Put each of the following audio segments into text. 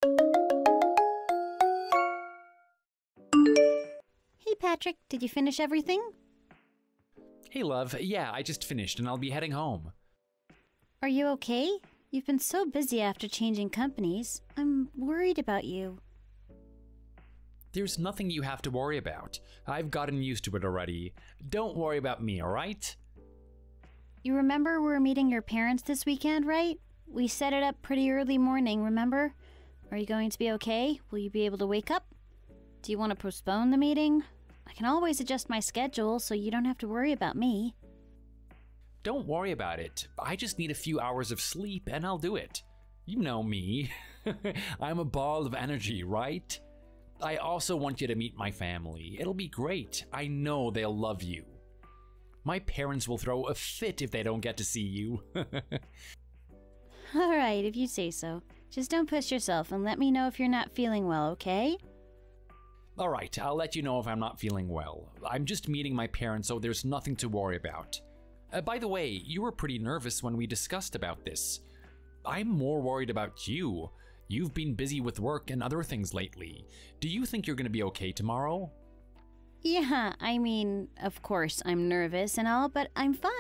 Hey Patrick, did you finish everything? Hey love, yeah, I just finished and I'll be heading home. Are you okay? You've been so busy after changing companies. I'm worried about you. There's nothing you have to worry about. I've gotten used to it already. Don't worry about me, alright? You remember we're meeting your parents this weekend, right? We set it up pretty early morning, remember? Are you going to be okay? Will you be able to wake up? Do you want to postpone the meeting? I can always adjust my schedule so you don't have to worry about me. Don't worry about it. I just need a few hours of sleep and I'll do it. You know me. I'm a ball of energy, right? I also want you to meet my family. It'll be great. I know they'll love you. My parents will throw a fit if they don't get to see you. Alright, if you say so. Just don't push yourself and let me know if you're not feeling well, okay? Alright, I'll let you know if I'm not feeling well. I'm just meeting my parents, so there's nothing to worry about. By the way, you were pretty nervous when we discussed about this. I'm more worried about you. You've been busy with work and other things lately. Do you think you're gonna be okay tomorrow? Yeah, I mean, of course I'm nervous and all, but I'm fine.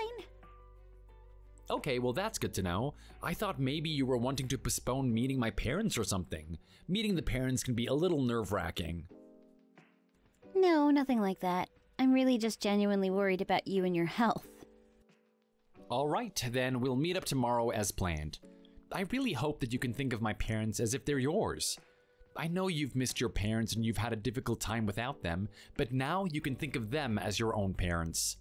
Okay, well that's good to know. I thought maybe you were wanting to postpone meeting my parents or something. Meeting the parents can be a little nerve-wracking. No, nothing like that. I'm really just genuinely worried about you and your health. Alright, then we'll meet up tomorrow as planned. I really hope that you can think of my parents as if they're yours. I know you've missed your parents and you've had a difficult time without them, but now you can think of them as your own parents.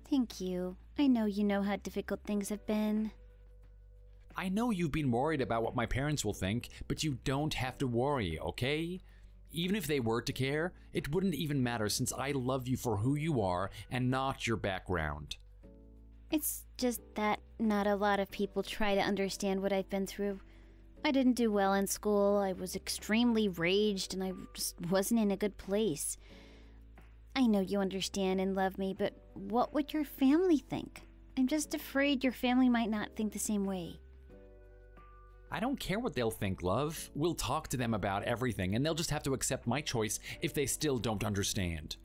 Thank you. I know you know how difficult things have been. I know you've been worried about what my parents will think, but you don't have to worry, okay? Even if they were to care, it wouldn't even matter since I love you for who you are and not your background. It's just that not a lot of people try to understand what I've been through. I didn't do well in school, I was extremely raged, and I just wasn't in a good place. I know you understand and love me, but what would your family think? I'm just afraid your family might not think the same way. I don't care what they'll think, love. We'll talk to them about everything, and they'll just have to accept my choice if they still don't understand.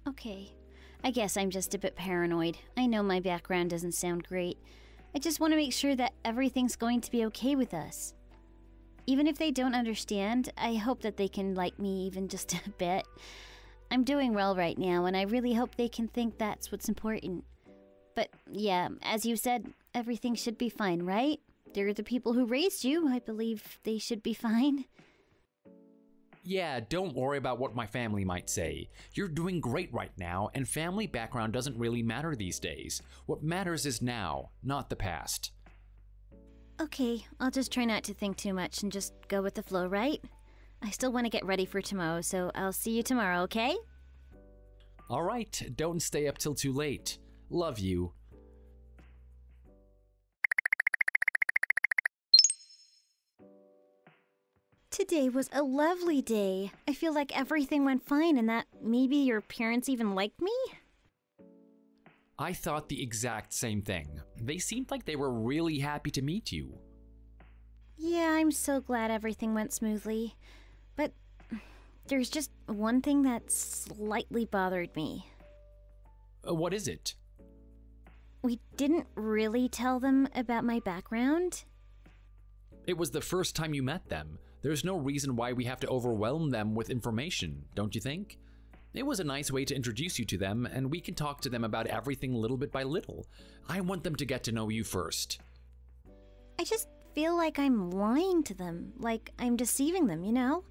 Okay. I guess I'm just a bit paranoid. I know my background doesn't sound great. I just want to make sure that everything's going to be okay with us. Even if they don't understand, I hope that they can like me even just a bit. I'm doing well right now, and I really hope they can think that's what's important. But yeah, as you said, everything should be fine, right? They're the people who raised you. I believe they should be fine. Yeah, don't worry about what my family might say. You're doing great right now, and family background doesn't really matter these days. What matters is now, not the past. Okay, I'll just try not to think too much and just go with the flow, right? I still want to get ready for tomorrow, so I'll see you tomorrow, okay? Alright, don't stay up till too late. Love you. Today was a lovely day. I feel like everything went fine and that maybe your parents even liked me? I thought the exact same thing. They seemed like they were really happy to meet you. Yeah, I'm so glad everything went smoothly. But there's just one thing that slightly bothered me. What is it? We didn't really tell them about my background. It was the first time you met them. There's no reason why we have to overwhelm them with information, don't you think? It was a nice way to introduce you to them, and we can talk to them about everything little bit by little. I want them to get to know you first. I just feel like I'm lying to them, like I'm deceiving them, you know?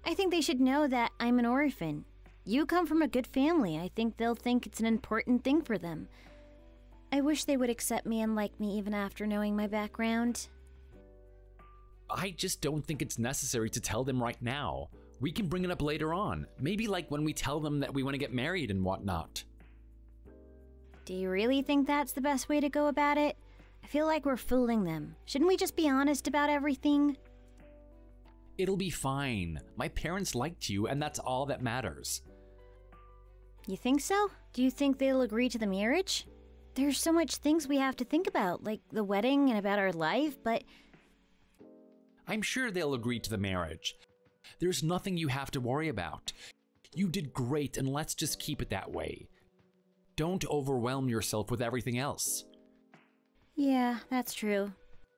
I think they should know that I'm an orphan. You come from a good family. I think they'll think it's an important thing for them. I wish they would accept me and like me even after knowing my background. I just don't think it's necessary to tell them right now. We can bring it up later on. Maybe like when we tell them that we want to get married and whatnot. Do you really think that's the best way to go about it? I feel like we're fooling them. Shouldn't we just be honest about everything? It'll be fine. My parents liked you, and that's all that matters. You think so? Do you think they'll agree to the marriage? There's so much things we have to think about, like the wedding and about our life, but... I'm sure they'll agree to the marriage. There's nothing you have to worry about. You did great, and let's just keep it that way. Don't overwhelm yourself with everything else. Yeah, that's true.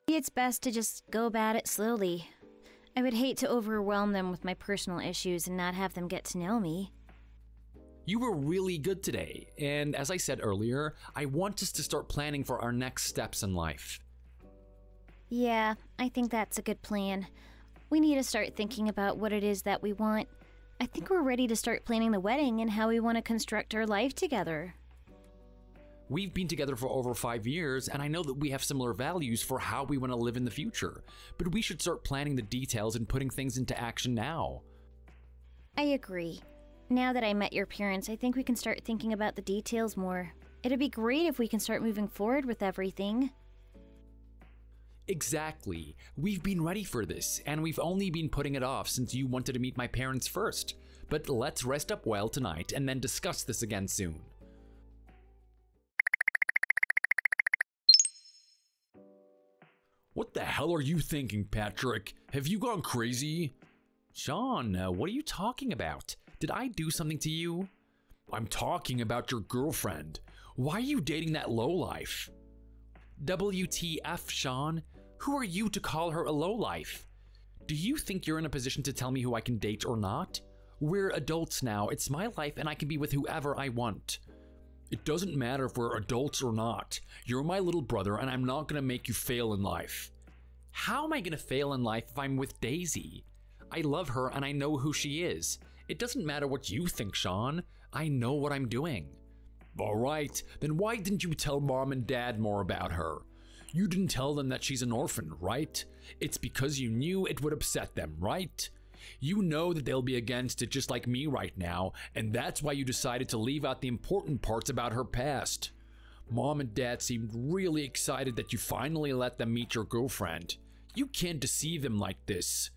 It's best to just go about it slowly. I would hate to overwhelm them with my personal issues and not have them get to know me. You were really good today, and as I said earlier, I want us to start planning for our next steps in life. Yeah, I think that's a good plan. We need to start thinking about what it is that we want. I think we're ready to start planning the wedding and how we want to construct our life together. We've been together for over 5 years, and I know that we have similar values for how we want to live in the future, but we should start planning the details and putting things into action now. I agree. Now that I met your parents, I think we can start thinking about the details more. It'd be great if we can start moving forward with everything. Exactly. We've been ready for this, and we've only been putting it off since you wanted to meet my parents first. But let's rest up well tonight and then discuss this again soon. What the hell are you thinking, Patrick? Have you gone crazy? Sean, what are you talking about? Did I do something to you? I'm talking about your girlfriend. Why are you dating that lowlife? WTF, Sean? Who are you to call her a lowlife? Do you think you're in a position to tell me who I can date or not? We're adults now. It's my life and I can be with whoever I want. It doesn't matter if we're adults or not. You're my little brother and I'm not going to make you fail in life. How am I going to fail in life if I'm with Daisy? I love her and I know who she is. It doesn't matter what you think, Sean. I know what I'm doing. All right, then why didn't you tell Mom and Dad more about her? You didn't tell them that she's an orphan, right? It's because you knew it would upset them, right? You know that they'll be against it just like me right now, and that's why you decided to leave out the important parts about her past. Mom and Dad seemed really excited that you finally let them meet your girlfriend. You can't deceive them like this.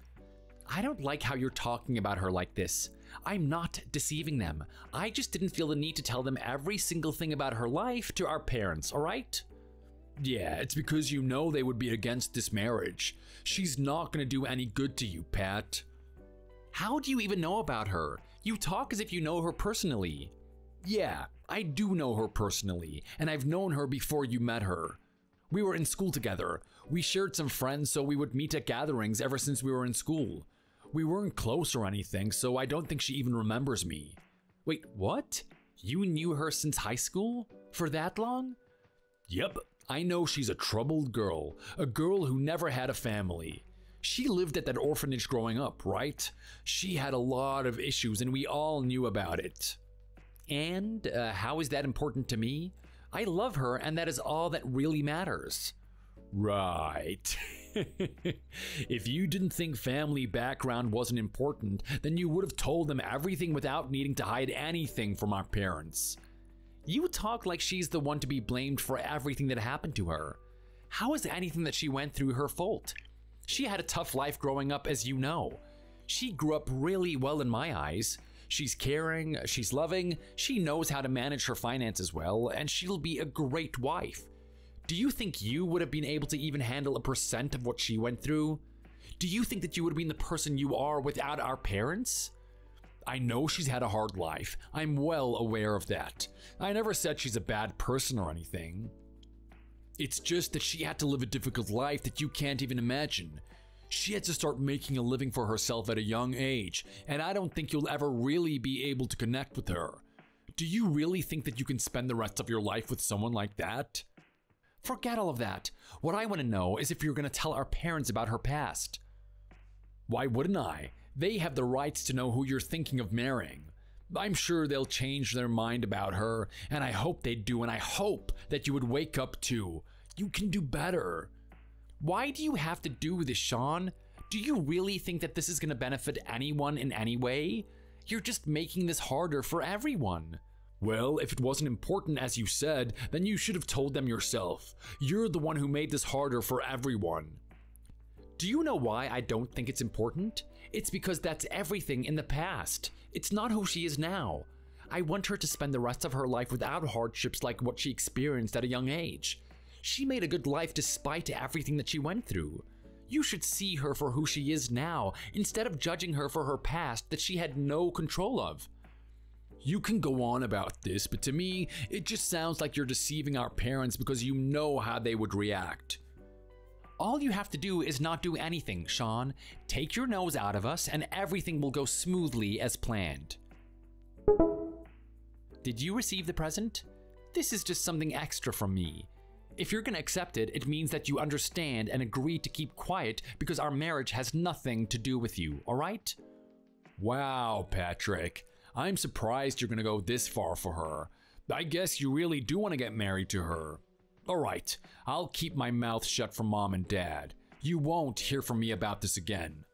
I don't like how you're talking about her like this. I'm not deceiving them. I just didn't feel the need to tell them every single thing about her life to our parents, alright? Yeah, it's because you know they would be against this marriage. She's not gonna do any good to you, Pat. How do you even know about her? You talk as if you know her personally. Yeah, I do know her personally, and I've known her before you met her. We were in school together. We shared some friends, so we would meet at gatherings ever since we were in school. We weren't close or anything, so I don't think she even remembers me. Wait, what? You knew her since high school? For that long? Yep, I know she's a troubled girl, a girl who never had a family. She lived at that orphanage growing up, right? She had a lot of issues and we all knew about it. And how is that important to me? I love her and that is all that really matters. Right. If you didn't think family background wasn't important, then you would have told them everything without needing to hide anything from our parents. You talk like she's the one to be blamed for everything that happened to her. How is anything that she went through her fault? She had a tough life growing up, as you know. She grew up really well in my eyes. She's caring, she's loving, she knows how to manage her finances well, and she'll be a great wife. Do you think you would have been able to even handle 1% of what she went through? Do you think that you would have been the person you are without our parents? I know she's had a hard life. I'm well aware of that. I never said she's a bad person or anything. It's just that she had to live a difficult life that you can't even imagine. She had to start making a living for herself at a young age, and I don't think you'll ever really be able to connect with her. Do you really think that you can spend the rest of your life with someone like that? Forget all of that. What I want to know is if you're going to tell our parents about her past. Why wouldn't I? They have the rights to know who you're thinking of marrying. I'm sure they'll change their mind about her, and I hope they do, and I hope that you would wake up to. You can do better. Why do you have to do this, Sean? Do you really think that this is going to benefit anyone in any way? You're just making this harder for everyone. Well, if it wasn't important as you said, then you should have told them yourself. You're the one who made this harder for everyone. Do you know why I don't think it's important? It's because that's everything in the past. It's not who she is now. I want her to spend the rest of her life without hardships like what she experienced at a young age. She made a good life despite everything that she went through. You should see her for who she is now, instead of judging her for her past that she had no control of. You can go on about this, but to me, it just sounds like you're deceiving our parents because you know how they would react. All you have to do is not do anything, Sean. Take your nose out of us and everything will go smoothly as planned. Did you receive the present? This is just something extra from me. If you're gonna accept it, it means that you understand and agree to keep quiet because our marriage has nothing to do with you, alright? Wow, Patrick. I'm surprised you're gonna go this far for her. I guess you really do want to get married to her. Alright, I'll keep my mouth shut for Mom and Dad. You won't hear from me about this again.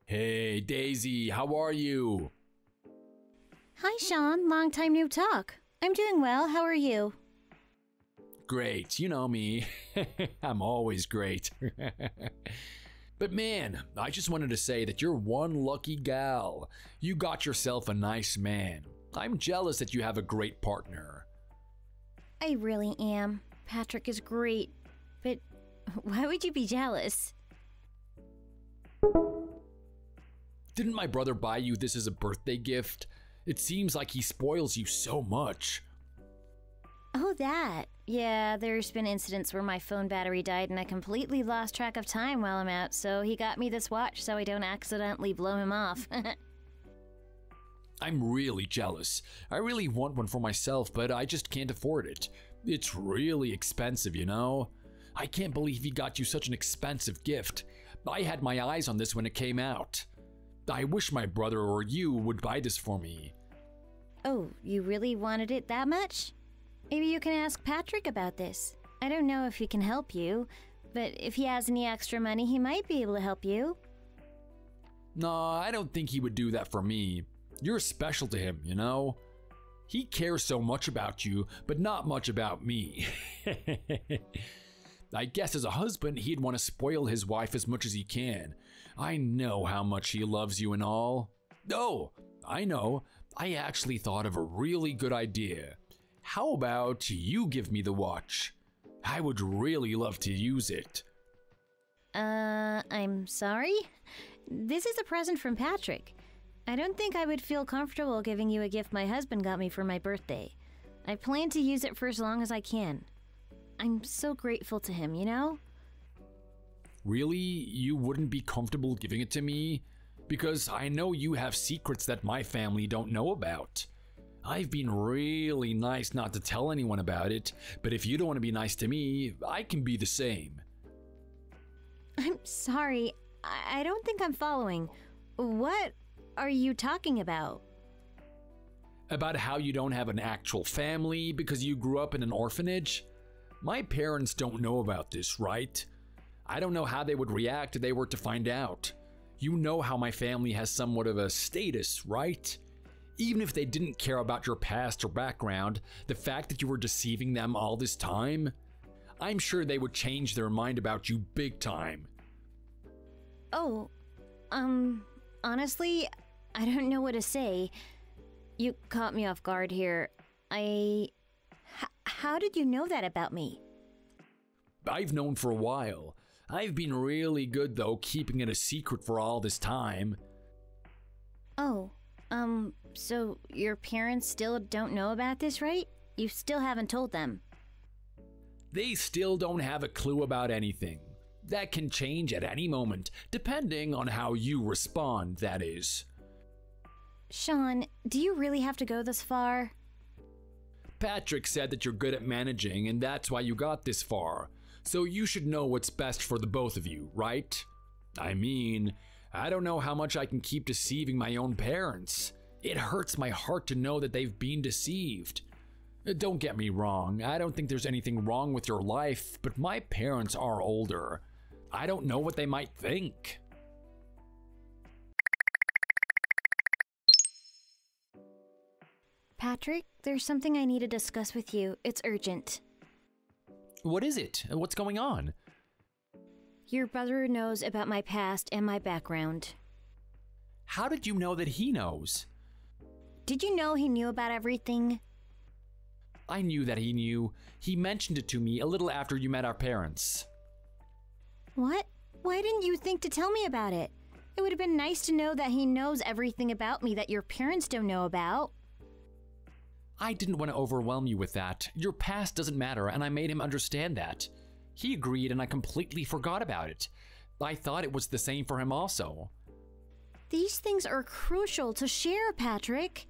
Hey, Daisy, how are you? Hi, Sean. Long time no talk. I'm doing well. How are you? Great, you know me. I'm always great. But man, I just wanted to say that you're one lucky gal. You got yourself a nice man. I'm jealous that you have a great partner. I really am. Patrick is great. But why would you be jealous? Didn't my brother buy you this as a birthday gift? It seems like he spoils you so much. Oh, that. Yeah, there's been incidents where my phone battery died and I completely lost track of time while I'm out, so he got me this watch so I don't accidentally blow him off. I'm really jealous. I really want one for myself, but I just can't afford it. It's really expensive, you know? I can't believe he got you such an expensive gift. I had my eyes on this when it came out. I wish my brother or you would buy this for me. Oh, you really wanted it that much? Maybe you can ask Patrick about this. I don't know if he can help you, but if he has any extra money, he might be able to help you. No, I don't think he would do that for me. You're special to him, you know? He cares so much about you, but not much about me. I guess as a husband, he'd want to spoil his wife as much as he can. I know how much he loves you and all. Oh, I know. I actually thought of a really good idea. How about you give me the watch? I would really love to use it. I'm sorry? This is a present from Patrick. I don't think I would feel comfortable giving you a gift my husband got me for my birthday. I plan to use it for as long as I can. I'm so grateful to him, you know? Really? You wouldn't be comfortable giving it to me? Because I know you have secrets that my family don't know about. I've been really nice not to tell anyone about it, but if you don't want to be nice to me, I can be the same. I'm sorry. I don't think I'm following. What are you talking about? About how you don't have an actual family because you grew up in an orphanage? My parents don't know about this, right? I don't know how they would react if they were to find out. You know how my family has somewhat of a status, right? Even if they didn't care about your past or background, the fact that you were deceiving them all this time, I'm sure they would change their mind about you big time. Oh, honestly, I don't know what to say. You caught me off guard here. How did you know that about me? I've known for a while. I've been really good, though, keeping it a secret for all this time. Oh, so your parents still don't know about this, right? You still haven't told them. They still don't have a clue about anything. That can change at any moment, depending on how you respond, that is. Sean, do you really have to go this far? Patrick said that you're good at managing, and that's why you got this far. So you should know what's best for the both of you, right? I mean, I don't know how much I can keep deceiving my own parents. It hurts my heart to know that they've been deceived. Don't get me wrong, I don't think there's anything wrong with your life, but my parents are older. I don't know what they might think. Patrick, there's something I need to discuss with you. It's urgent. What is it? What's going on? Your brother knows about my past and my background. How did you know that he knows? Did you know he knew about everything? I knew that he knew. He mentioned it to me a little after you met our parents. What? Why didn't you think to tell me about it? It would have been nice to know that he knows everything about me that your parents don't know about. I didn't want to overwhelm you with that. Your past doesn't matter, and I made him understand that. He agreed, and I completely forgot about it. I thought it was the same for him also. These things are crucial to share, Patrick.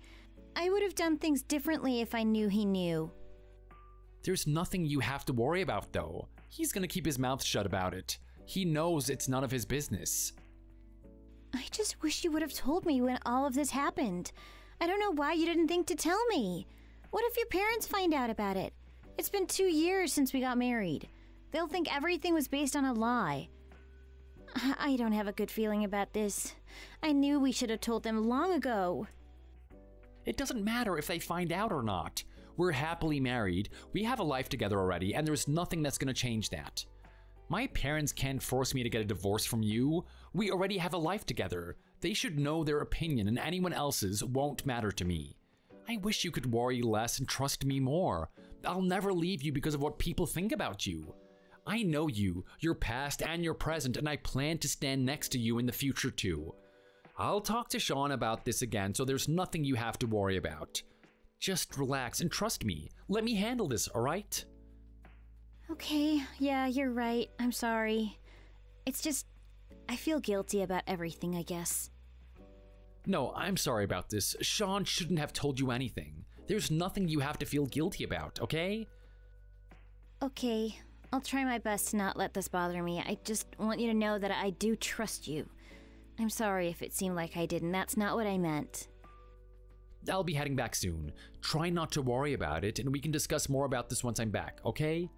I would have done things differently if I knew he knew. There's nothing you have to worry about, though. He's gonna keep his mouth shut about it. He knows it's none of his business. I just wish you would have told me when all of this happened. I don't know why you didn't think to tell me. What if your parents find out about it? It's been 2 years since we got married. They'll think everything was based on a lie. I don't have a good feeling about this. I knew we should have told them long ago. It doesn't matter if they find out or not. We're happily married, we have a life together already, and there's nothing that's gonna change that. My parents can't force me to get a divorce from you. We already have a life together. They should know their opinion, and anyone else's won't matter to me. I wish you could worry less and trust me more. I'll never leave you because of what people think about you. I know you, your past and your present, and I plan to stand next to you in the future too. I'll talk to Sean about this again, so there's nothing you have to worry about. Just relax and trust me. Let me handle this, alright? Okay, yeah, you're right. I'm sorry. It's just, I feel guilty about everything, I guess. No, I'm sorry about this. Sean shouldn't have told you anything. There's nothing you have to feel guilty about, okay? Okay, I'll try my best to not let this bother me. I just want you to know that I do trust you. I'm sorry if it seemed like I didn't. That's not what I meant. I'll be heading back soon. Try not to worry about it, and we can discuss more about this once I'm back, okay?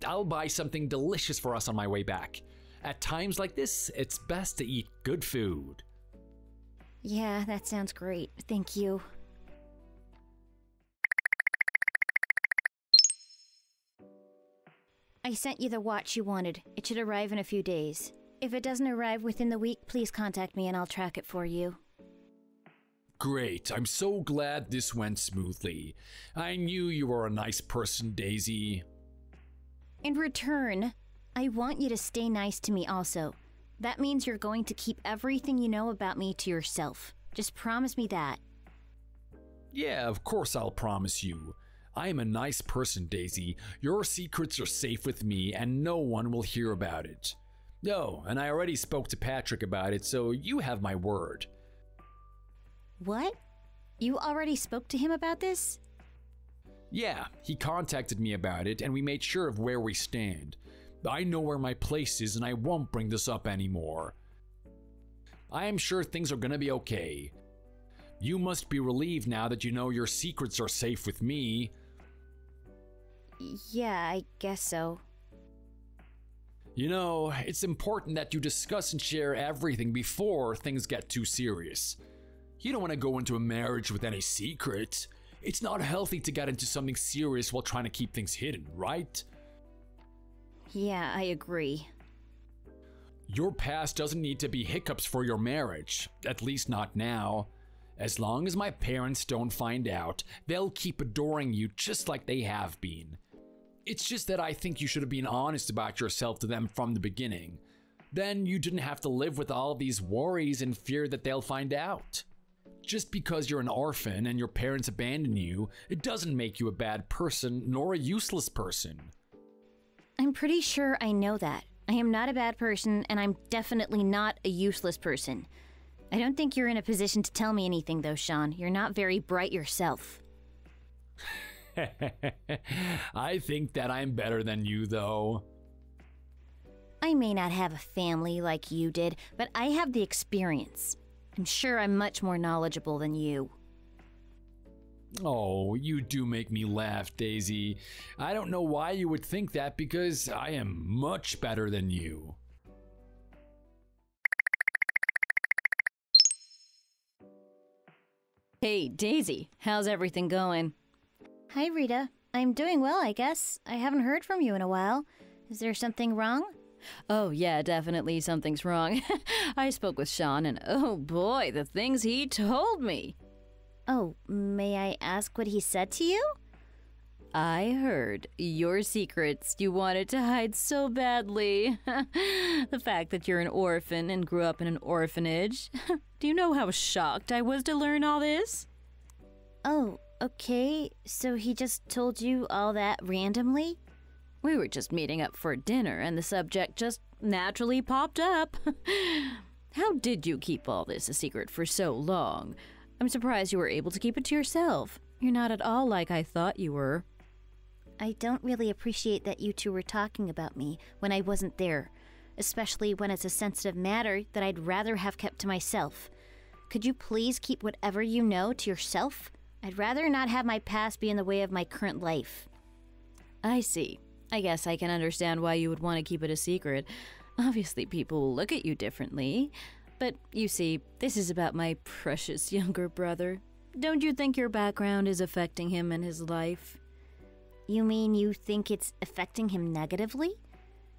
I'll buy something delicious for us on my way back. At times like this, it's best to eat good food. Yeah, that sounds great. Thank you. I sent you the watch you wanted. It should arrive in a few days. If it doesn't arrive within the week, please contact me and I'll track it for you. Great, I'm so glad this went smoothly. I knew you were a nice person, Daisy. In return, I want you to stay nice to me also. That means you're going to keep everything you know about me to yourself. Just promise me that. Yeah, of course I'll promise you. I am a nice person, Daisy. Your secrets are safe with me and no one will hear about it. No, and I already spoke to Patrick about it, so you have my word. What? You already spoke to him about this? Yeah, he contacted me about it and we made sure of where we stand. I know where my place is and I won't bring this up anymore. I am sure things are gonna be okay. You must be relieved now that you know your secrets are safe with me. Yeah, I guess so. You know, it's important that you discuss and share everything before things get too serious. You don't want to go into a marriage with any secrets. It's not healthy to get into something serious while trying to keep things hidden, right? Yeah, I agree. Your past doesn't need to be hiccups for your marriage, at least not now. As long as my parents don't find out, they'll keep adoring you just like they have been. It's just that I think you should have been honest about yourself to them from the beginning. Then you didn't have to live with all these worries and fear that they'll find out. Just because you're an orphan and your parents abandon you, it doesn't make you a bad person nor a useless person. I'm pretty sure I know that. I am not a bad person, and I'm definitely not a useless person. I don't think you're in a position to tell me anything, though, Sean. You're not very bright yourself. I think that I'm better than you, though. I may not have a family like you did, but I have the experience. I'm sure I'm much more knowledgeable than you. Oh, you do make me laugh, Daisy. I don't know why you would think that because I am much better than you. Hey, Daisy, how's everything going? Hi, Rita. I'm doing well, I guess. I haven't heard from you in a while. Is there something wrong? Oh, yeah, definitely something's wrong. I spoke with Sean, and oh boy, the things he told me. Oh, may I ask what he said to you? I heard your secrets you wanted to hide so badly. The fact that you're an orphan and grew up in an orphanage. Do you know how shocked I was to learn all this? Oh, okay. So he just told you all that randomly? We were just meeting up for dinner and the subject just naturally popped up. How did you keep all this a secret for so long? I'm surprised you were able to keep it to yourself. You're not at all like I thought you were. I don't really appreciate that you two were talking about me when I wasn't there, especially when it's a sensitive matter that I'd rather have kept to myself. Could you please keep whatever you know to yourself? I'd rather not have my past be in the way of my current life. I see. I guess I can understand why you would want to keep it a secret. Obviously, people will look at you differently. But you see, this is about my precious younger brother. Don't you think your background is affecting him and his life? You mean you think it's affecting him negatively?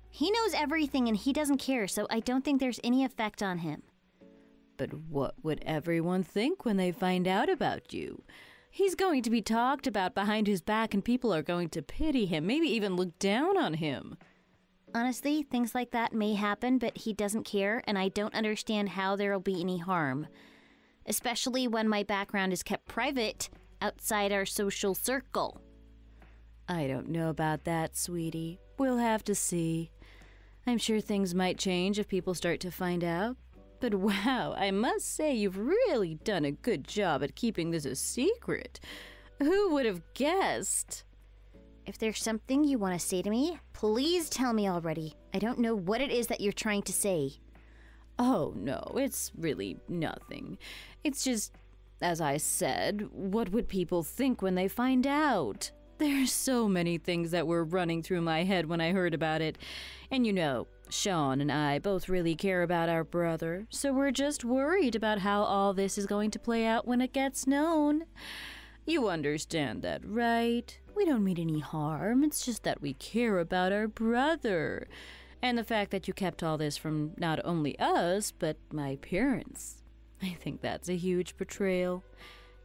He knows everything and he doesn't care, so I don't think there's any effect on him. But what would everyone think when they find out about you? He's going to be talked about behind his back and people are going to pity him, maybe even look down on him. Honestly, things like that may happen, but he doesn't care, and I don't understand how there'll be any harm. Especially when my background is kept private outside our social circle. I don't know about that, sweetie. We'll have to see. I'm sure things might change if people start to find out. But wow, I must say you've really done a good job at keeping this a secret. Who would have guessed? If there's something you want to say to me, please tell me already. I don't know what it is that you're trying to say. Oh, no, it's really nothing. It's just, as I said, what would people think when they find out? There's so many things that were running through my head when I heard about it. And you know, Sean and I both really care about our brother, so we're just worried about how all this is going to play out when it gets known. You understand that, right? We don't mean any harm, it's just that we care about our brother. And the fact that you kept all this from not only us, but my parents. I think that's a huge betrayal.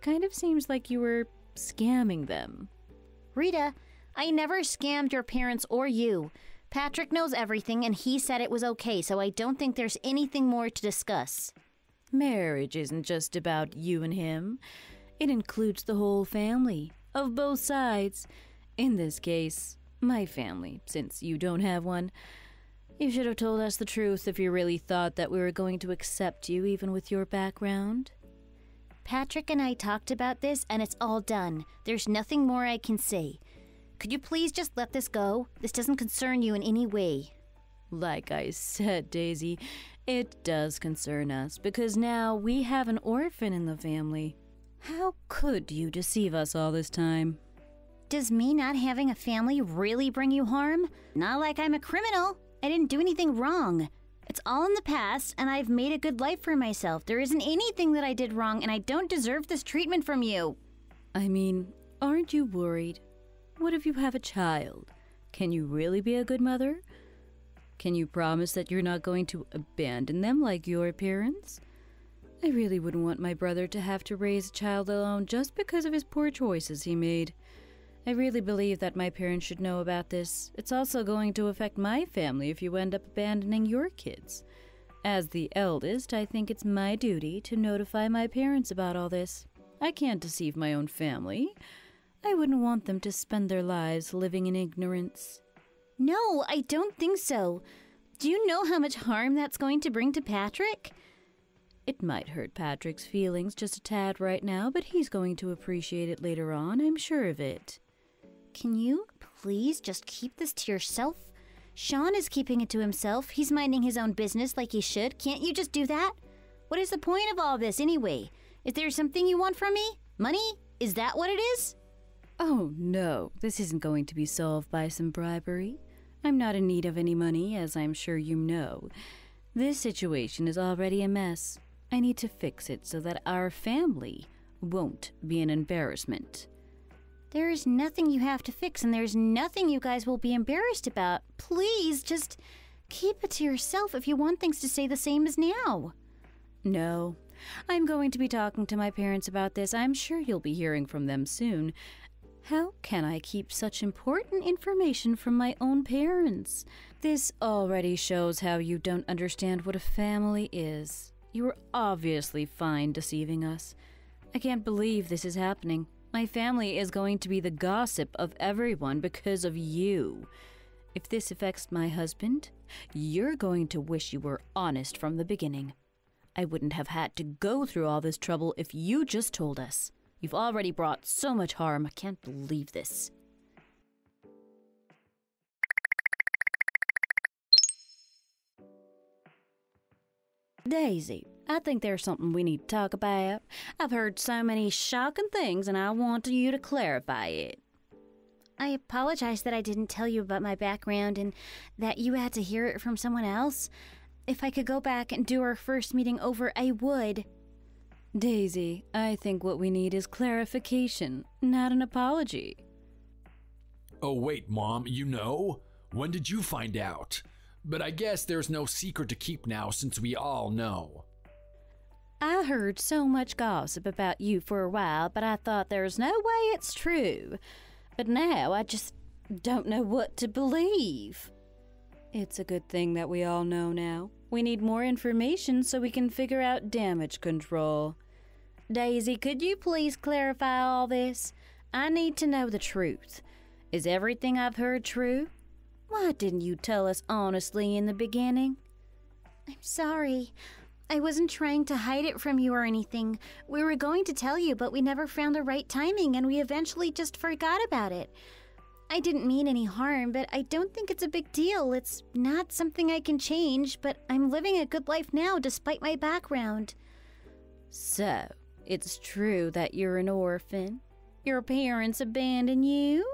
Kind of seems like you were scamming them. Rita, I never scammed your parents or you. Patrick knows everything and he said it was okay, so I don't think there's anything more to discuss. Marriage isn't just about you and him. It includes the whole family, of both sides. In this case, my family, since you don't have one. You should have told us the truth if you really thought that we were going to accept you even with your background. Patrick and I talked about this and it's all done. There's nothing more I can say. Could you please just let this go? This doesn't concern you in any way. Like I said, Daisy, it does concern us because now we have an orphan in the family. How could you deceive us all this time? Does me not having a family really bring you harm? Not like I'm a criminal. I didn't do anything wrong. It's all in the past, and I've made a good life for myself. There isn't anything that I did wrong, and I don't deserve this treatment from you. I mean, aren't you worried? What if you have a child? Can you really be a good mother? Can you promise that you're not going to abandon them like your parents? I really wouldn't want my brother to have to raise a child alone just because of his poor choices he made. I really believe that my parents should know about this. It's also going to affect my family if you end up abandoning your kids. As the eldest, I think it's my duty to notify my parents about all this. I can't deceive my own family. I wouldn't want them to spend their lives living in ignorance. No, I don't think so. Do you know how much harm that's going to bring to Patrick? It might hurt Patrick's feelings just a tad right now, but he's going to appreciate it later on, I'm sure of it. Can you please just keep this to yourself? Sean is keeping it to himself. He's minding his own business like he should. Can't you just do that? What is the point of all this anyway? Is there something you want from me? Money? Is that what it is? Oh no, this isn't going to be solved by some bribery. I'm not in need of any money, as I'm sure you know. This situation is already a mess. I need to fix it so that our family won't be an embarrassment. There is nothing you have to fix, and there's nothing you guys will be embarrassed about. Please, just keep it to yourself if you want things to stay the same as now. No, I'm going to be talking to my parents about this. I'm sure you'll be hearing from them soon. How can I keep such important information from my own parents? This already shows how you don't understand what a family is. You are obviously fine deceiving us. I can't believe this is happening. My family is going to be the gossip of everyone because of you. If this affects my husband, you're going to wish you were honest from the beginning. I wouldn't have had to go through all this trouble if you just told us. You've already brought so much harm. I can't believe this. Daisy, I think there's something we need to talk about. I've heard so many shocking things and I want you to clarify it. I apologize that I didn't tell you about my background and that you had to hear it from someone else. If I could go back and do our first meeting over, I would. Daisy, I think what we need is clarification, not an apology. Oh, wait, Mom, you know? When did you find out? But I guess there's no secret to keep now since we all know. I heard so much gossip about you for a while, but I thought there's no way it's true. But now I just don't know what to believe. It's a good thing that we all know now. We need more information so we can figure out damage control. Daisy, could you please clarify all this? I need to know the truth. Is everything I've heard true? Why didn't you tell us honestly in the beginning? I'm sorry. I wasn't trying to hide it from you or anything. We were going to tell you, but we never found the right timing and we eventually just forgot about it. I didn't mean any harm, but I don't think it's a big deal. It's not something I can change, but I'm living a good life now despite my background. So, it's true that you're an orphan? Your parents abandoned you?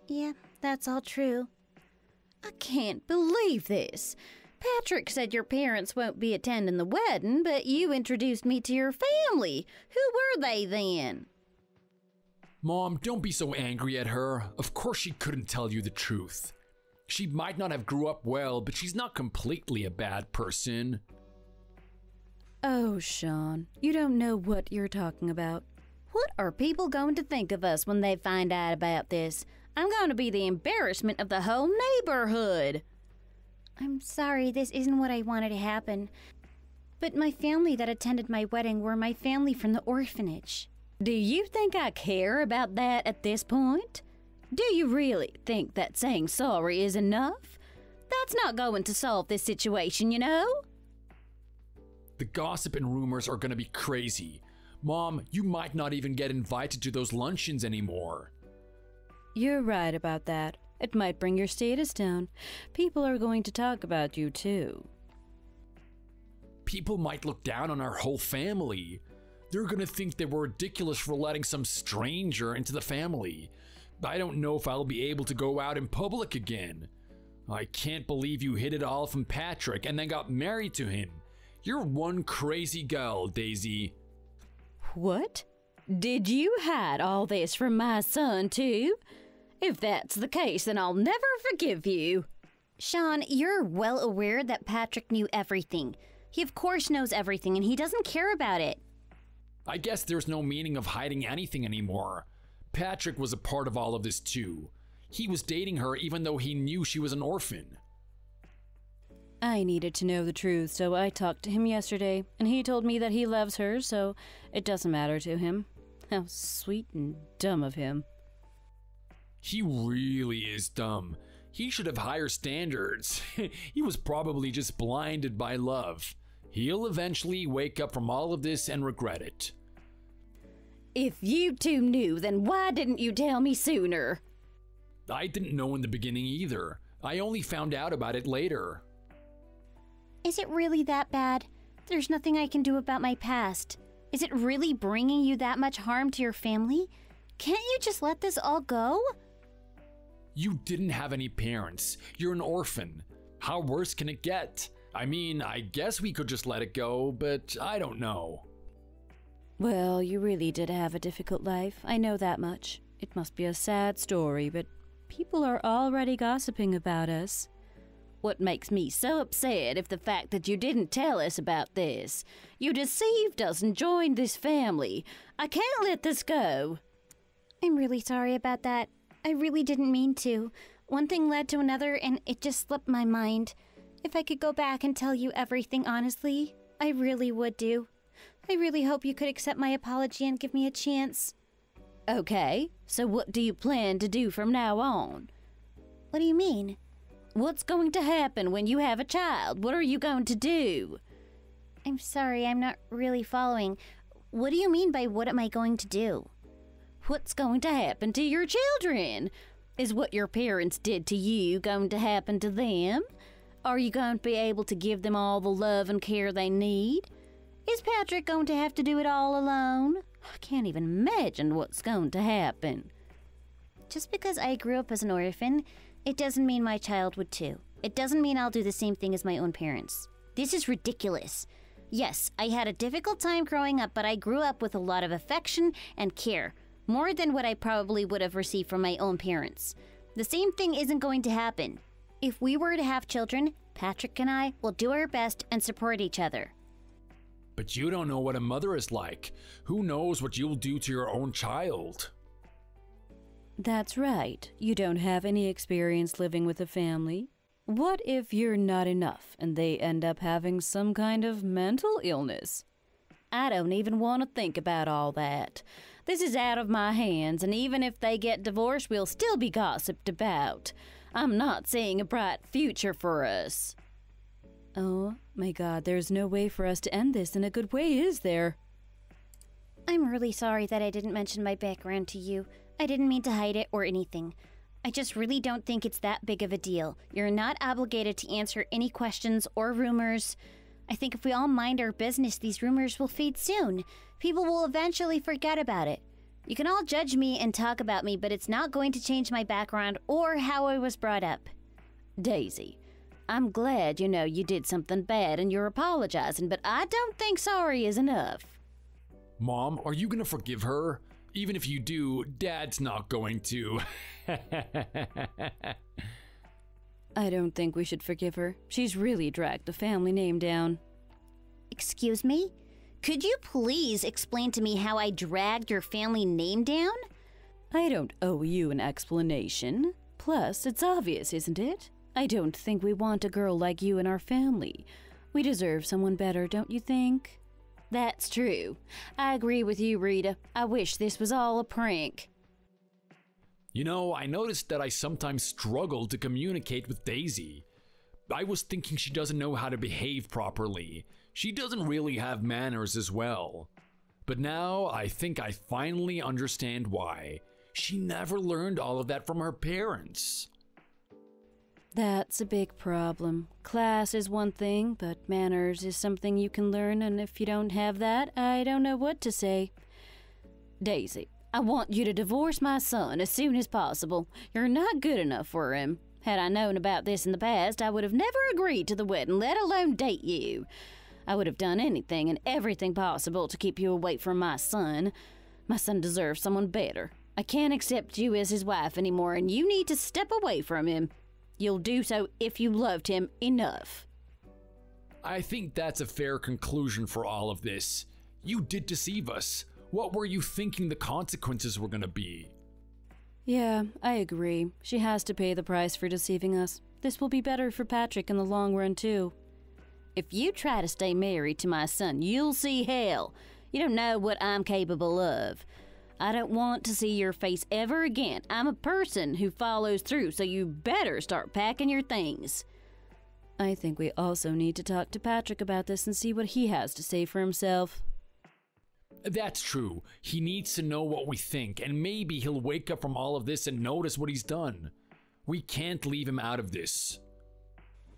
Yeah, that's all true. I can't believe this. Patrick said your parents won't be attending the wedding, but you introduced me to your family. Who were they then? Mom, don't be so angry at her. Of course she couldn't tell you the truth. She might not have grew up well, but she's not completely a bad person. Oh, Sean, you don't know what you're talking about. What are people going to think of us when they find out about this? I'm going to be the embarrassment of the whole neighborhood. I'm sorry, this isn't what I wanted to happen. But my family that attended my wedding were my family from the orphanage. Do you think I care about that at this point? Do you really think that saying sorry is enough? That's not going to solve this situation, you know? The gossip and rumors are gonna be crazy. Mom, you might not even get invited to those luncheons anymore. You're right about that. It might bring your status down. People are going to talk about you too. People might look down on our whole family. They're gonna think that we're ridiculous for letting some stranger into the family. I don't know if I'll be able to go out in public again. I can't believe you hid it all from Patrick and then got married to him. You're one crazy girl, Daisy. What? Did you hide all this from my son too? If that's the case, then I'll never forgive you. Sean, you're well aware that Patrick knew everything. He of course knows everything and he doesn't care about it. I guess there's no meaning of hiding anything anymore. Patrick was a part of all of this too. He was dating her even though he knew she was an orphan. I needed to know the truth, so I talked to him yesterday, and he told me that he loves her, so it doesn't matter to him. How sweet and dumb of him. He really is dumb. He should have higher standards. He was probably just blinded by love. He'll eventually wake up from all of this and regret it. If you two knew, then why didn't you tell me sooner? I didn't know in the beginning either. I only found out about it later. Is it really that bad? There's nothing I can do about my past. Is it really bringing you that much harm to your family? Can't you just let this all go? You didn't have any parents. You're an orphan. How worse can it get? I mean, I guess we could just let it go, but I don't know. Well, you really did have a difficult life. I know that much. It must be a sad story, but people are already gossiping about us. What makes me so upset is the fact that you didn't tell us about this. You deceived us and joined this family. I can't let this go. I'm really sorry about that. I really didn't mean to. One thing led to another and it just slipped my mind. If I could go back and tell you everything honestly, I really would do. I really hope you could accept my apology and give me a chance. Okay, so what do you plan to do from now on? What do you mean? What's going to happen when you have a child? What are you going to do? I'm sorry, I'm not really following. What do you mean by what am I going to do? What's going to happen to your children? Is what your parents did to you going to happen to them? Are you going to be able to give them all the love and care they need? Is Patrick going to have to do it all alone? I can't even imagine what's going to happen. Just because I grew up as an orphan, it doesn't mean my child would too. It doesn't mean I'll do the same thing as my own parents. This is ridiculous. Yes, I had a difficult time growing up, but I grew up with a lot of affection and care. More than what I probably would have received from my own parents. The same thing isn't going to happen. If we were to have children, Patrick and I will do our best and support each other. But you don't know what a mother is like. Who knows what you'll do to your own child? That's right. You don't have any experience living with a family. What if you're not enough and they end up having some kind of mental illness? I don't even want to think about all that. This is out of my hands, and even if they get divorced, we'll still be gossiped about. I'm not seeing a bright future for us. Oh, my God, there's no way for us to end this in a good way, is there? I'm really sorry that I didn't mention my background to you. I didn't mean to hide it or anything. I just really don't think it's that big of a deal. You're not obligated to answer any questions or rumors. I think if we all mind our business, these rumors will fade soon. People will eventually forget about it. You can all judge me and talk about me, but it's not going to change my background or how I was brought up. Daisy, I'm glad you did something bad and you're apologizing, but I don't think sorry is enough. Mom, are you gonna forgive her? Even if you do, Dad's not going to. I don't think we should forgive her. She's really dragged the family name down. Excuse me? Could you please explain to me how I dragged your family name down? I don't owe you an explanation. Plus, it's obvious, isn't it? I don't think we want a girl like you in our family. We deserve someone better, don't you think? That's true. I agree with you, Rita. I wish this was all a prank. You know, I noticed that I sometimes struggle to communicate with Daisy. I was thinking she doesn't know how to behave properly. She doesn't really have manners as well. But now I think I finally understand why. She never learned all of that from her parents. That's a big problem. Class is one thing, but manners is something you can learn, and if you don't have that, I don't know what to say. Daisy, I want you to divorce my son as soon as possible. You're not good enough for him. Had I known about this in the past, I would have never agreed to the wedding, let alone date you. I would have done anything and everything possible to keep you away from my son. My son deserves someone better. I can't accept you as his wife anymore, and you need to step away from him. You'll do so if you loved him enough. I think that's a fair conclusion for all of this. You did deceive us. What were you thinking the consequences were going to be? Yeah, I agree. She has to pay the price for deceiving us. This will be better for Patrick in the long run, too. If you try to stay married to my son, you'll see hell. You don't know what I'm capable of. I don't want to see your face ever again. I'm a person who follows through, so you better start packing your things. I think we also need to talk to Patrick about this and see what he has to say for himself. That's true. He needs to know what we think, and maybe he'll wake up from all of this and notice what he's done. We can't leave him out of this.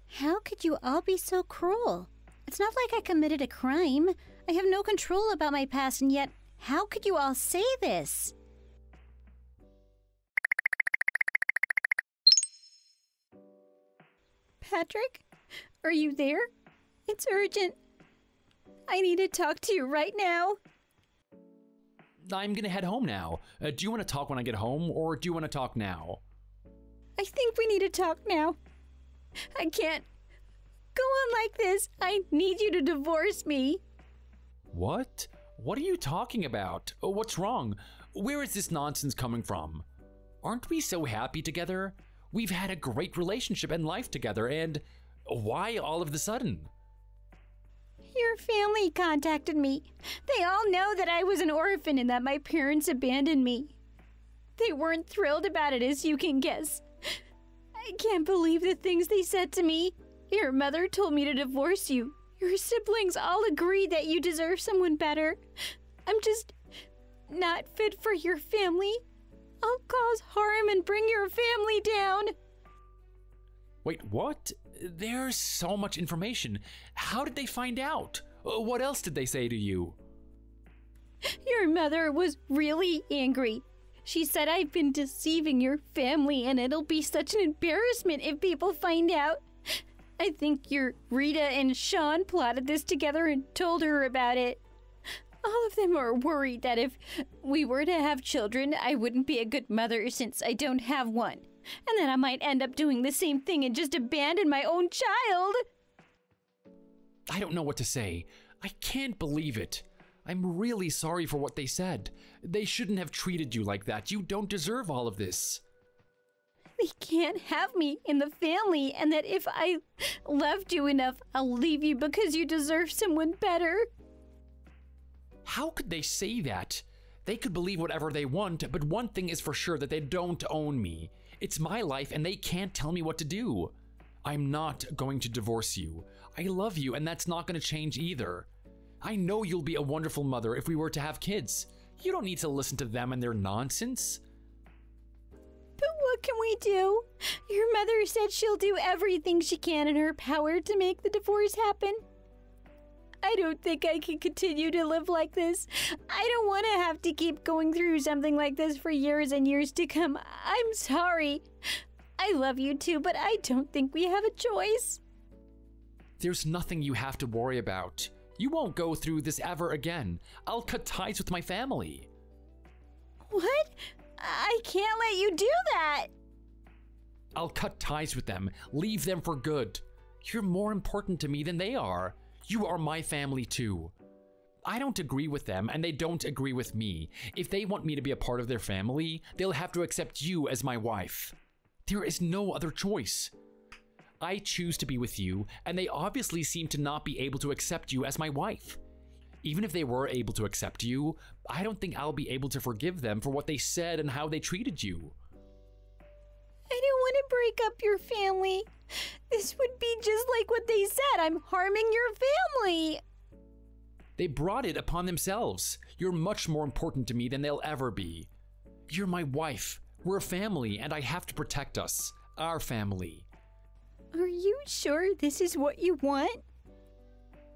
How could you all be so cruel? It's not like I committed a crime. I have no control about my past, and yet, how could you all say this? Patrick, are you there? It's urgent. I need to talk to you right now. I'm gonna head home now. Do you want to talk when I get home, or do you want to talk now? I think we need to talk now. I can't go on like this. I need you to divorce me. What? What are you talking about? What's wrong? Where is this nonsense coming from? Aren't we so happy together? We've had a great relationship and life together, and why all of the sudden? Your family contacted me. They all know that I was an orphan and that my parents abandoned me. They weren't thrilled about it, as you can guess. I can't believe the things they said to me. Your mother told me to divorce you. Your siblings all agree that you deserve someone better. I'm just not fit for your family. I'll cause harm and bring your family down. Wait, what? There's so much information. How did they find out? What else did they say to you? Your mother was really angry. She said I've been deceiving your family and it'll be such an embarrassment if people find out. I think your Rita and Sean plotted this together and told her about it. All of them are worried that if we were to have children, I wouldn't be a good mother since I don't have one. And that I might end up doing the same thing and just abandon my own child. I don't know what to say. I can't believe it. I'm really sorry for what they said. They shouldn't have treated you like that. You don't deserve all of this. They can't have me in the family, and that if I loved you enough, I'll leave you because you deserve someone better. How could they say that? They could believe whatever they want, but one thing is for sure, that they don't own me. It's my life and they can't tell me what to do. I'm not going to divorce you. I love you and that's not going to change either. I know you'll be a wonderful mother if we were to have kids. You don't need to listen to them and their nonsense. But what can we do? Your mother said she'll do everything she can in her power to make the divorce happen. I don't think I can continue to live like this. I don't want to have to keep going through something like this for years and years to come. I'm sorry. I love you too, but I don't think we have a choice. There's nothing you have to worry about. You won't go through this ever again. I'll cut ties with my family. What? I can't let you do that. I'll cut ties with them, leave them for good. You're more important to me than they are. You are my family too. I don't agree with them and they don't agree with me. If they want me to be a part of their family, they'll have to accept you as my wife. There is no other choice. I choose to be with you, and they obviously seem to not be able to accept you as my wife. Even if they were able to accept you, I don't think I'll be able to forgive them for what they said and how they treated you. I don't want to break up your family. This would be just like what they said. I'm harming your family. They brought it upon themselves. You're much more important to me than they'll ever be. You're my wife. We're a family, and I have to protect us. Our family. Are you sure this is what you want?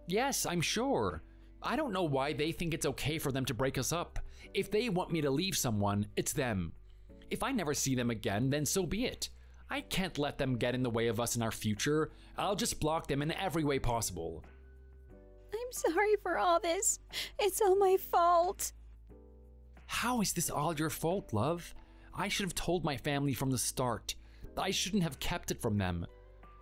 Yes, I'm sure. I don't know why they think it's okay for them to break us up. If they want me to leave someone, it's them. If I never see them again, then so be it. I can't let them get in the way of us in our future. I'll just block them in every way possible. I'm sorry for all this. It's all my fault. How is this all your fault, love? I should have told my family from the start. I shouldn't have kept it from them.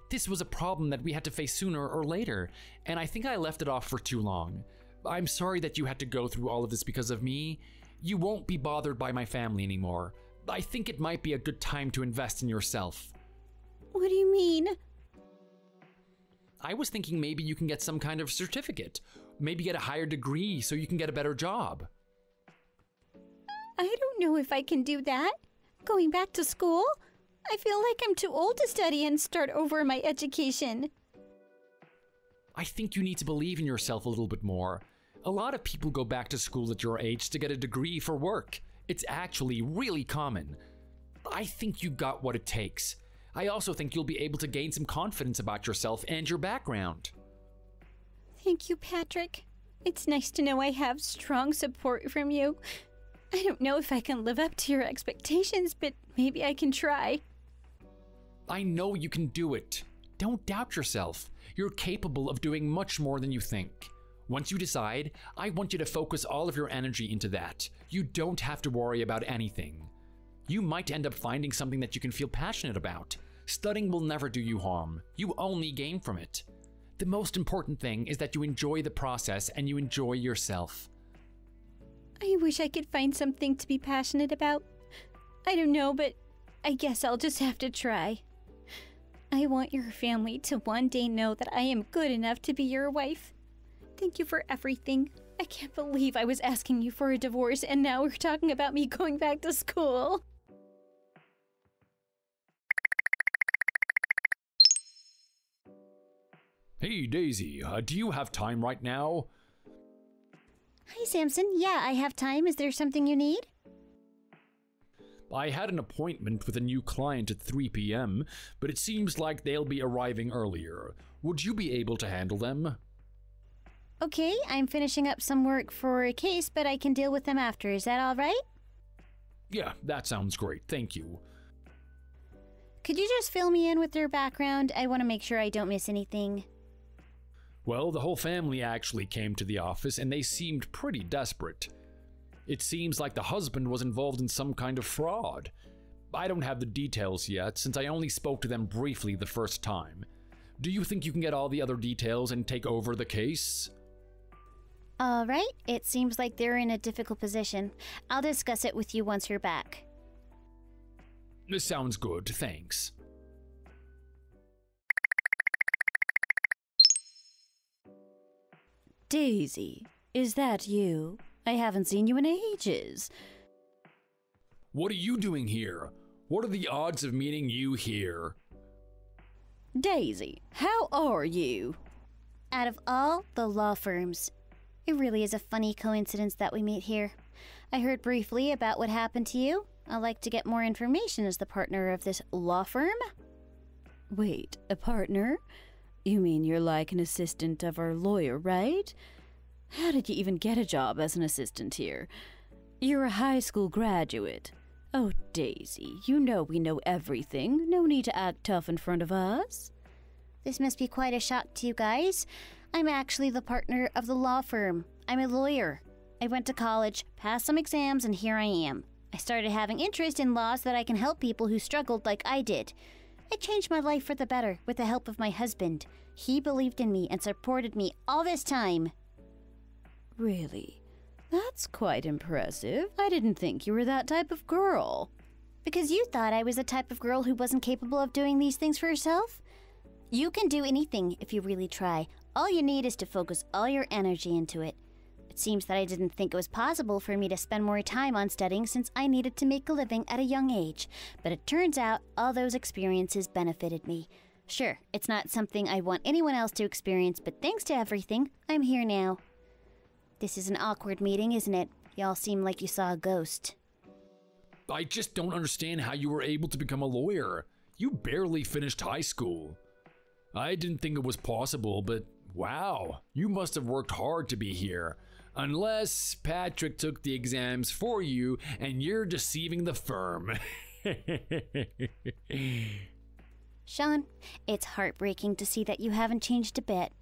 This was a problem that we had to face sooner or later, and I think I left it off for too long. I'm sorry that you had to go through all of this because of me. You won't be bothered by my family anymore. I think it might be a good time to invest in yourself. What do you mean? I was thinking maybe you can get some kind of certificate. Maybe get a higher degree so you can get a better job. I don't know if I can do that. Going back to school? I feel like I'm too old to study and start over my education. I think you need to believe in yourself a little bit more. A lot of people go back to school at your age to get a degree for work. It's actually really common. I think you got what it takes. I also think you'll be able to gain some confidence about yourself and your background. Thank you, Patrick. It's nice to know I have strong support from you. I don't know if I can live up to your expectations, but maybe I can try. I know you can do it. Don't doubt yourself. You're capable of doing much more than you think. Once you decide, I want you to focus all of your energy into that. You don't have to worry about anything. You might end up finding something that you can feel passionate about. Studying will never do you harm. You only gain from it. The most important thing is that you enjoy the process and you enjoy yourself. I wish I could find something to be passionate about. I don't know, but I guess I'll just have to try. I want your family to one day know that I am good enough to be your wife. Thank you for everything. I can't believe I was asking you for a divorce and now we're talking about me going back to school. Hey, Daisy, do you have time right now? Hi, Samson. Yeah, I have time. Is there something you need? I had an appointment with a new client at 3 p.m., but it seems like they'll be arriving earlier. Would you be able to handle them? Okay, I'm finishing up some work for a case, but I can deal with them after. Is that all right? Yeah, that sounds great. Thank you. Could you just fill me in with their background? I want to make sure I don't miss anything. Well, the whole family actually came to the office and they seemed pretty desperate. It seems like the husband was involved in some kind of fraud. I don't have the details yet since I only spoke to them briefly the first time. Do you think you can get all the other details and take over the case? All right, it seems like they're in a difficult position. I'll discuss it with you once you're back. This sounds good, thanks. Daisy, is that you? I haven't seen you in ages. What are you doing here? What are the odds of meeting you here? Daisy, how are you? Out of all the law firms, it really is a funny coincidence that we meet here. I heard briefly about what happened to you. I'd like to get more information as the partner of this law firm. Wait, a partner? You mean you're like an assistant of our lawyer, right? How did you even get a job as an assistant here? You're a high school graduate. Oh, Daisy, you know we know everything. No need to act tough in front of us. This must be quite a shock to you guys. I'm actually the partner of the law firm. I'm a lawyer. I went to college, passed some exams, and here I am. I started having interest in law so that I can help people who struggled like I did. I changed my life for the better with the help of my husband. He believed in me and supported me all this time. Really? That's quite impressive. I didn't think you were that type of girl. Because you thought I was the type of girl who wasn't capable of doing these things for herself? You can do anything if you really try. All you need is to focus all your energy into it. It seems that I didn't think it was possible for me to spend more time on studying since I needed to make a living at a young age, but it turns out all those experiences benefited me. Sure, it's not something I want anyone else to experience, but thanks to everything, I'm here now. This is an awkward meeting, isn't it? Y'all seem like you saw a ghost. I just don't understand how you were able to become a lawyer. You barely finished high school. I didn't think it was possible, but wow, you must have worked hard to be here. Unless Patrick took the exams for you and you're deceiving the firm. Sean, it's heartbreaking to see that you haven't changed a bit.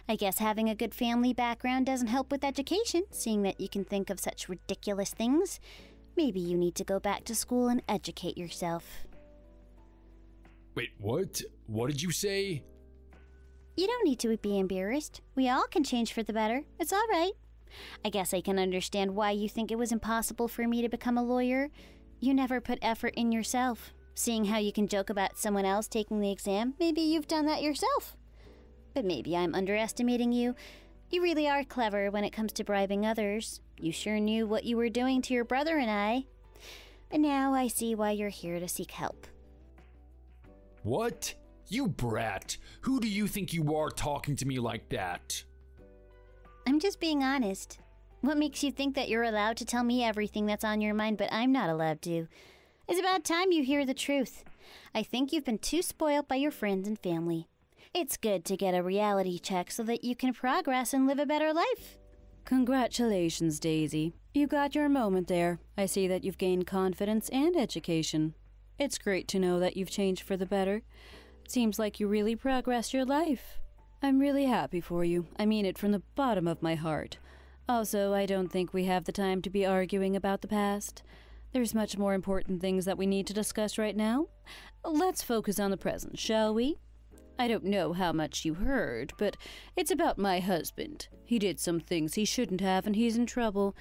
I guess having a good family background doesn't help with education, seeing that you can think of such ridiculous things. Maybe you need to go back to school and educate yourself. Wait, what? What did you say? You don't need to be embarrassed. We all can change for the better. It's all right. I guess I can understand why you think it was impossible for me to become a lawyer. You never put effort in yourself. Seeing how you can joke about someone else taking the exam, maybe you've done that yourself. But maybe I'm underestimating you. You really are clever when it comes to bribing others. You sure knew what you were doing to your brother and I. And now I see why you're here to seek help. What? You brat! Who do you think you are talking to me like that? I'm just being honest. What makes you think that you're allowed to tell me everything that's on your mind, but I'm not allowed to? It's about time you hear the truth. I think you've been too spoiled by your friends and family. It's good to get a reality check so that you can progress and live a better life. Congratulations, Daisy. You got your moment there. I see that you've gained confidence and education. It's great to know that you've changed for the better. It seems like you really progressed your life. I'm really happy for you. I mean it from the bottom of my heart. Also, I don't think we have the time to be arguing about the past. There's much more important things that we need to discuss right now. Let's focus on the present, shall we? I don't know how much you heard, but it's about my husband. He did some things he shouldn't have, and he's in trouble.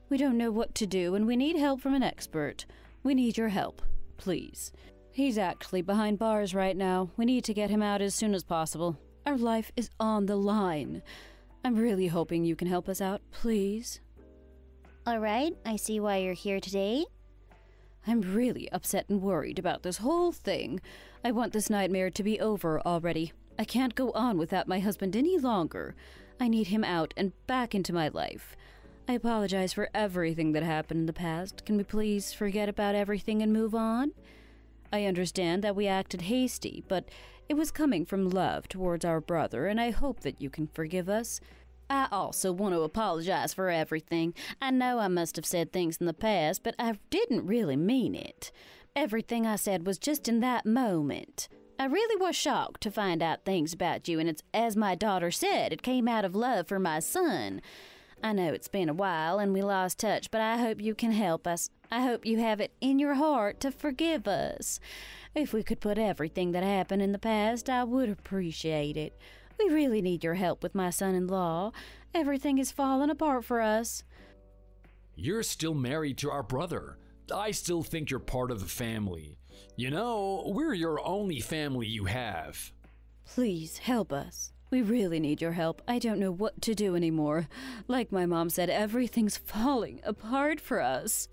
We don't know what to do, and we need help from an expert. We need your help, please. He's actually behind bars right now. We need to get him out as soon as possible. Our life is on the line. I'm really hoping you can help us out, please. All right, I see why you're here today. I'm really upset and worried about this whole thing. I want this nightmare to be over already. I can't go on without my husband any longer. I need him out and back into my life. I apologize for everything that happened in the past. Can we please forget about everything and move on? I understand that we acted hasty, but it was coming from love towards our brother, and I hope that you can forgive us. I also want to apologize for everything. I know I must have said things in the past, but I didn't really mean it. Everything I said was just in that moment. I really was shocked to find out things about you, and it's as my daughter said, it came out of love for my son. I know it's been a while and we lost touch, but I hope you can help us. I hope you have it in your heart to forgive us. If we could put everything that happened in the past, I would appreciate it. We really need your help with my son-in-law. Everything is falling apart for us. You're still married to our brother. I still think you're part of the family. You know, we're your only family you have. Please help us. We really need your help. I don't know what to do anymore. Like my mom said, everything's falling apart for us.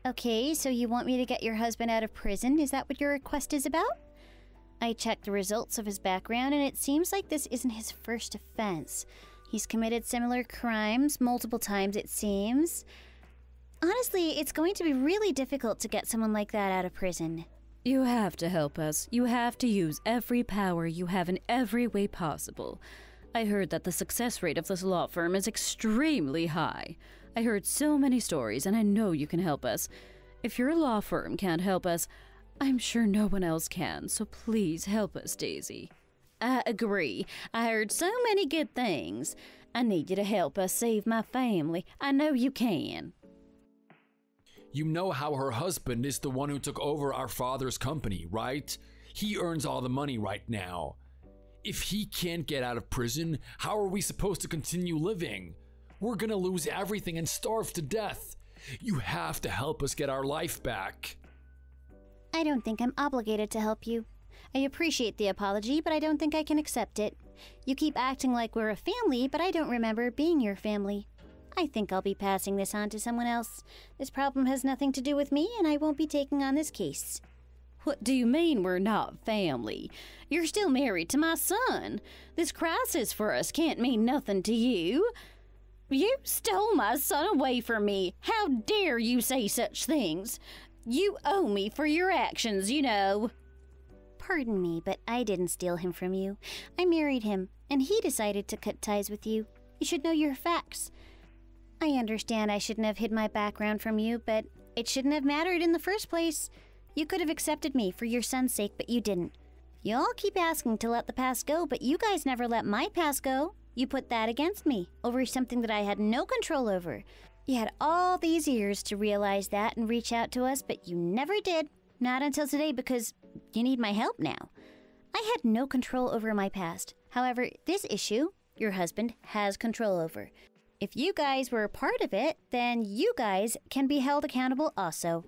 Okay, so you want me to get your husband out of prison? Is that what your request is about? I checked the results of his background, and it seems like this isn't his first offense. He's committed similar crimes multiple times, it seems. Honestly, it's going to be really difficult to get someone like that out of prison. You have to help us. You have to use every power you have in every way possible. I heard that the success rate of this law firm is extremely high. I heard so many stories, and I know you can help us. If your law firm can't help us, I'm sure no one else can, so please help us, Daisy. I agree. I heard so many good things. I need you to help us save my family. I know you can. You know how her husband is the one who took over our father's company, right? He earns all the money right now. If he can't get out of prison, how are we supposed to continue living? We're gonna lose everything and starve to death. You have to help us get our life back. I don't think I'm obligated to help you. I appreciate the apology, but I don't think I can accept it. You keep acting like we're a family, but I don't remember being your family. I think I'll be passing this on to someone else. This problem has nothing to do with me, and I won't be taking on this case. What do you mean we're not family? You're still married to my son. This crisis for us can't mean nothing to you. You stole my son away from me. How dare you say such things? You owe me for your actions, you know. Pardon me, but I didn't steal him from you. I married him, and he decided to cut ties with you. You should know your facts. I understand I shouldn't have hid my background from you, but it shouldn't have mattered in the first place. You could have accepted me for your son's sake, but you didn't. You all keep asking to let the past go, but you guys never let my past go. You put that against me over something that I had no control over. You had all these years to realize that and reach out to us, but you never did. Not until today, because you need my help now. I had no control over my past. However, this issue, your husband has control over. If you guys were a part of it, then you guys can be held accountable also.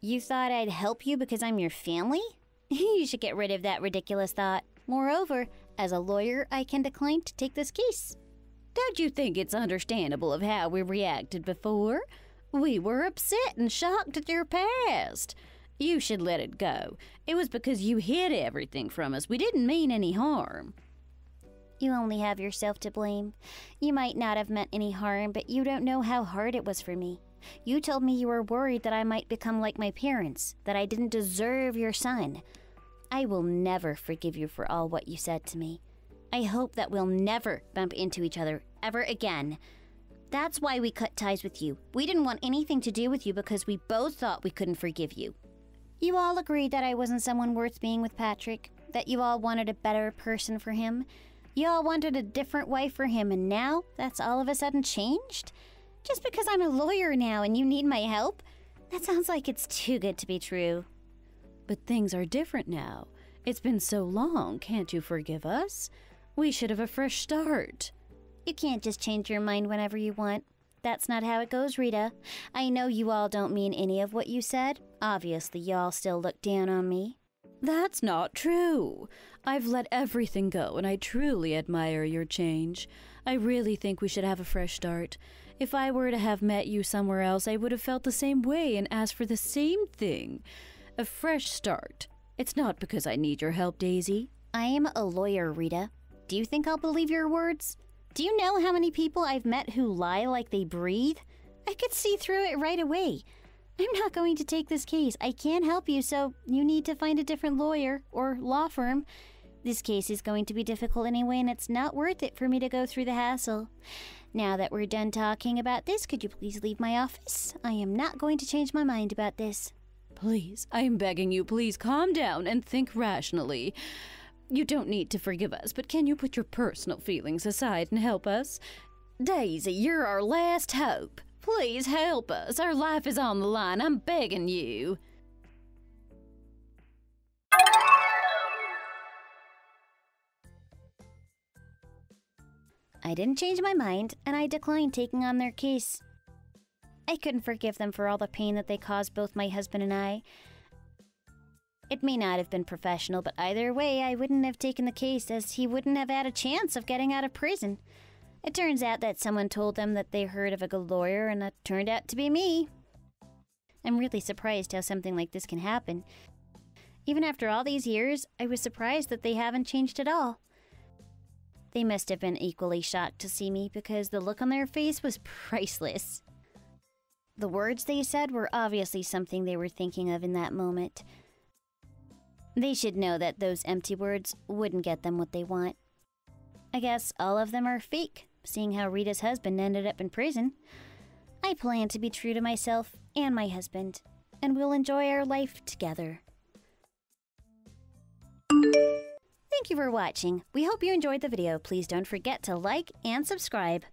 You thought I'd help you because I'm your family? You should get rid of that ridiculous thought. Moreover, as a lawyer, I can decline to take this case. Don't you think it's understandable of how we reacted before? We were upset and shocked at your past. You should let it go. It was because you hid everything from us. We didn't mean any harm. You only have yourself to blame. You might not have meant any harm, but you don't know how hard it was for me. You told me you were worried that I might become like my parents, that I didn't deserve your son. I will never forgive you for all what you said to me. I hope that we'll never bump into each other ever again. That's why we cut ties with you. We didn't want anything to do with you because we both thought we couldn't forgive you. You all agreed that I wasn't someone worth being with Patrick, that you all wanted a better person for him. You all wanted a different wife for him, and now that's all of a sudden changed? Just because I'm a lawyer now and you need my help? That sounds like it's too good to be true. But things are different now. It's been so long, can't you forgive us? We should have a fresh start. You can't just change your mind whenever you want. That's not how it goes, Rita. I know you all don't mean any of what you said. Obviously, y'all still look down on me. That's not true. I've let everything go, and I truly admire your change. I really think we should have a fresh start. If I were to have met you somewhere else, I would have felt the same way and asked for the same thing. A fresh start. It's not because I need your help, Daisy. I am a lawyer, Rita. Do you think I'll believe your words? Do you know how many people I've met who lie like they breathe? I could see through it right away. I'm not going to take this case. I can't help you, so you need to find a different lawyer or law firm. This case is going to be difficult anyway, and it's not worth it for me to go through the hassle. Now that we're done talking about this, could you please leave my office? I am not going to change my mind about this. Please, I am begging you, please calm down and think rationally. You don't need to forgive us, but can you put your personal feelings aside and help us? Daisy, you're our last hope. Please help us. Our life is on the line. I'm begging you. I didn't change my mind, and I declined taking on their case. I couldn't forgive them for all the pain that they caused both my husband and I. It may not have been professional, but either way, I wouldn't have taken the case, as he wouldn't have had a chance of getting out of prison. It turns out that someone told them that they heard of a good lawyer, and that turned out to be me. I'm really surprised how something like this can happen. Even after all these years, I was surprised that they haven't changed at all. They must have been equally shocked to see me, because the look on their face was priceless. The words they said were obviously something they were thinking of in that moment. They should know that those empty words wouldn't get them what they want. I guess all of them are fake, seeing how Rita's husband ended up in prison. I plan to be true to myself and my husband, and we'll enjoy our life together. Thank you for watching. We hope you enjoyed the video. Please don't forget to like and subscribe.